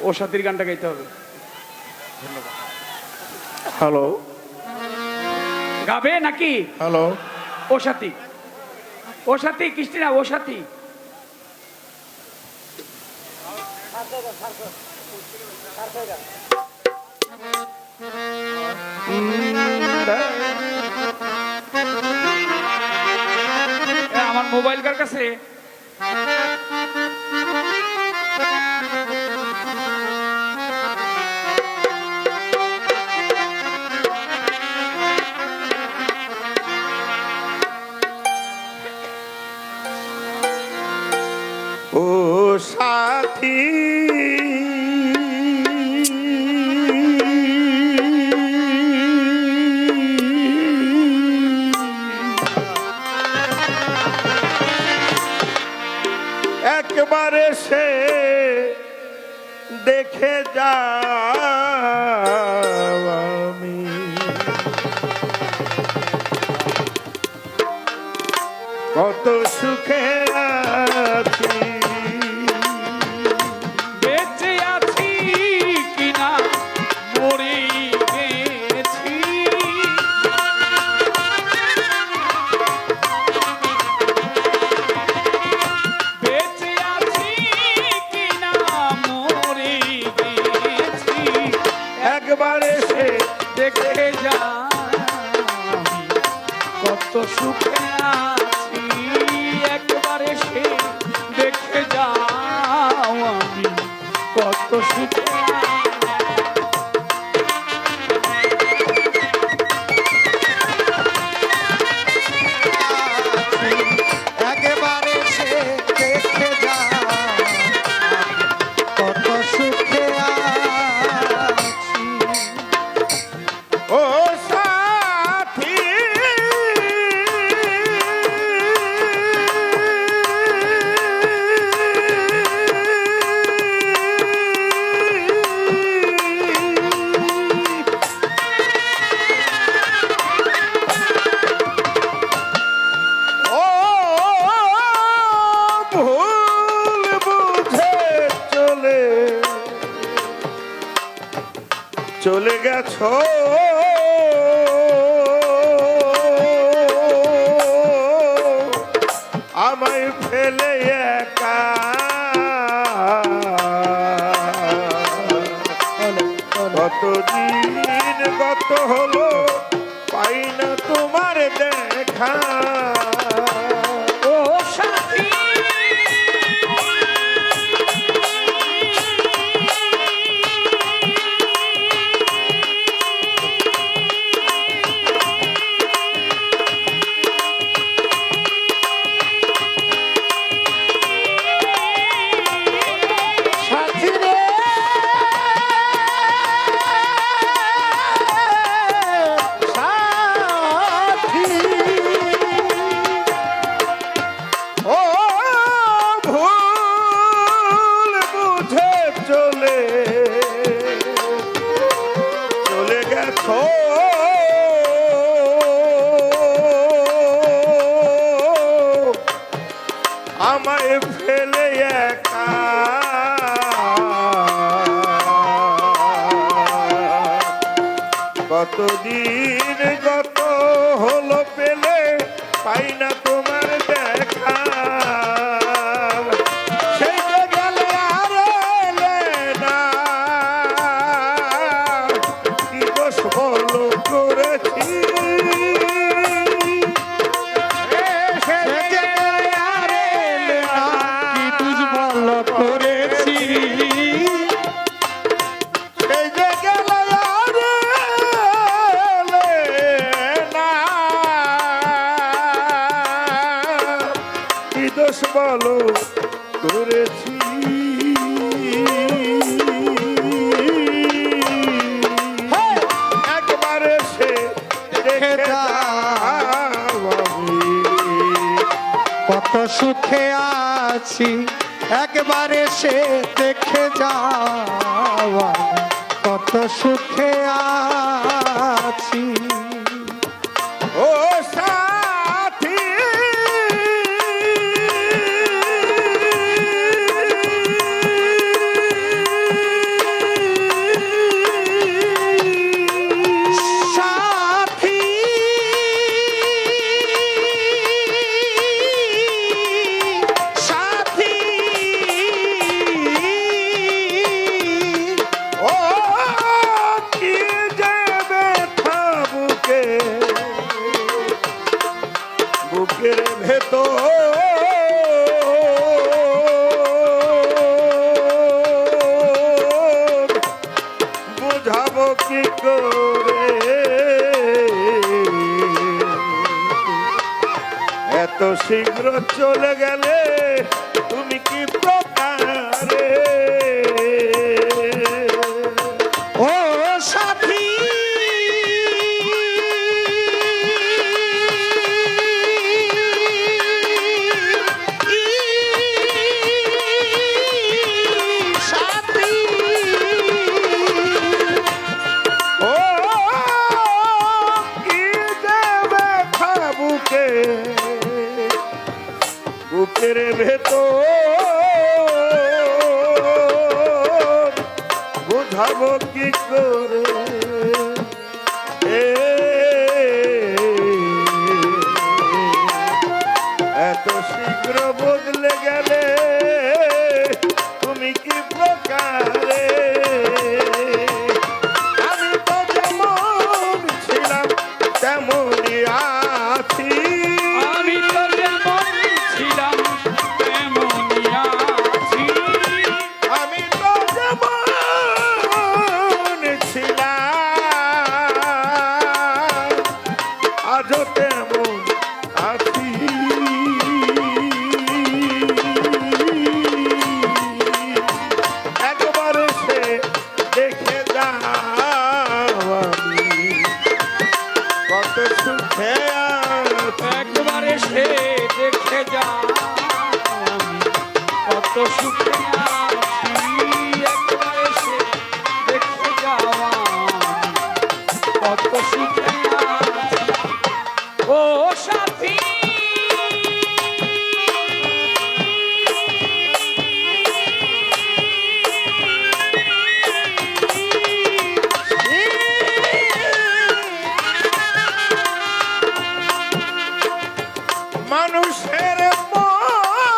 ও সাথীর গানটা গাইতে হবে। ধন্যবাদ। হ্যালো গাবে নাকি? হ্যালো ও সাথী, ও সাথী ক্রিস্টিনা, ও সাথী। আমার মোবাইল কার কাছে? ও সাথী একবারে সে দেখে যাও আমি কত সুখে আছি বেঁচে আছি কিনা মরে গেছি, বেঁচে আছি কিনা মরে গেছি, একবারে সে দেখে যা কত সুখে আছি, একবারে সে দেখে যাও আমি কত সুখে আছি। একেবারে সে দেখে যা কত সুখে আছি। ও সাথী ও ভুল বুঝে চলে গেছো আমায় ফেলে একা কতদিন গত হলো পাই না তোমার দেখা ও সাথী সাথী রে সাথী ও ভুল বুঝে চলে গেছো আমায় ফেলে একা কতদিন গত হলো পেলে পাই না তোমার দেখা সেই যে গেলে আর এলে না কি দোষ বলো করেছি সে যে আর এলে না, কি দুর্বল করেছি। সেই যে গেলে আর এলে না কি দোষ বলো করেছি একবারে সে দেখে যাও আমি কত সুখে আছি, একবারে সে দেখে যাওয়া কত সুখে আছি। ও সাথী কি করে, এত শীঘ্র চলে গেলে তুমি কি প্রকারে। ও সাথী সাথী ও কি দেবে বুকে, বুকের ভেতর বুঝাবো কি করে। এত শীঘ্র বদলে গেলে তুমি কি প্রকারে। আমি তো যেমন ছিলাম তেমনই আছি, আমি তো যেমন ছিলাম তেমনই আছি। আমি তো যেমন ছিলাম আজও তেমন আছি। একবার সে দেখে যাও আমি কত সুখে আছি। একবার এসে দেখে যাও আমি কত সুখে আছি। একবার এসে দেখে যাও আমি কত সুখে আছি। ও সাথী মানুষের মন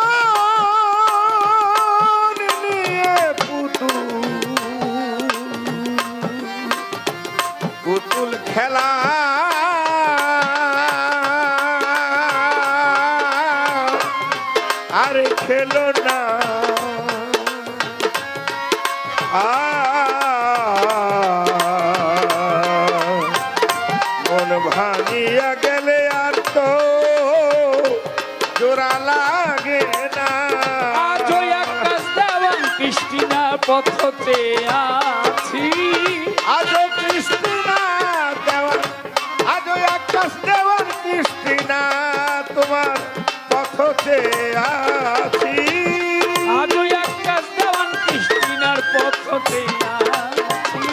নিয়ে পুতুল খেলা, আরে খেলো না মন ভাঙিয়া গেলে আর তো জোড়া লাগে না। আজও আকাশ দেওয়ান কৃষ্টিনা পথতে আছি। আজও কৃষ্ণা দেওয়ার, আজও আকাশ দেওয়ার কৃষ্ণা তোমার পথতে আছি। আজও আকাশ দেওয়ান কৃষ্টিনার পথতে আছি।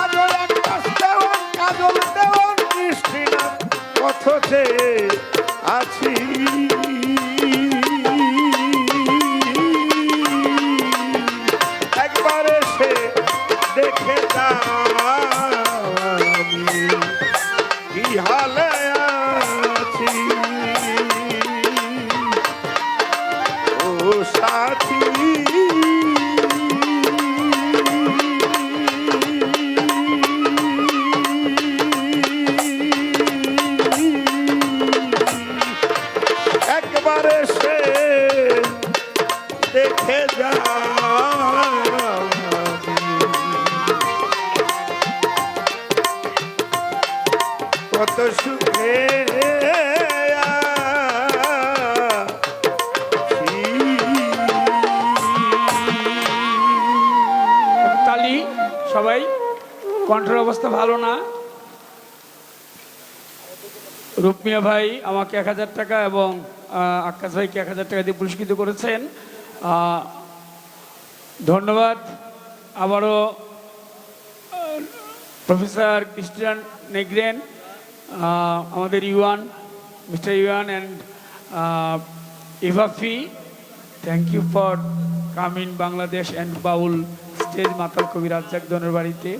আজও আকাশ দেওয়ার কাজল দেওয়ার কৃষ্ণা পথতে আছি। একবার এসে দেখে যাও আমি কি হালে আছি। ও সাথী একবার এসে দেখে যাও কত সুখে তালি সবাই। কণ্ঠের অবস্থা ভালো না। রূপমিয়া ভাই আমাকে 1000 টাকা এবং আকাশ ভাইকে 1000 টাকা দিয়ে পুরস্কৃত করেছেন। ধন্যবাদ। আবারও প্রফেসর ক্রিস্টিয়ান নেগ্রেন, আমাদের ইউয়ান, মিস্টার ইউয়ান অ্যান্ড ইভাফি, thank you for coming Bangladesh and Baul stage মাতাল কবি রাজ্জাক দনের বাড়িতে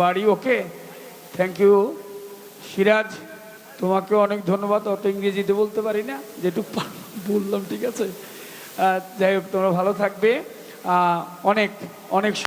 বাড়ি। ওকে, থ্যাংক ইউ। সিরাজ, তোমাকে অনেক ধন্যবাদ। অত ইংরেজিতে বলতে পারি না, যেটুকু বললাম, ঠিক আছে। যাই হোক, তোমরা ভালো থাকবে। অনেক অনেক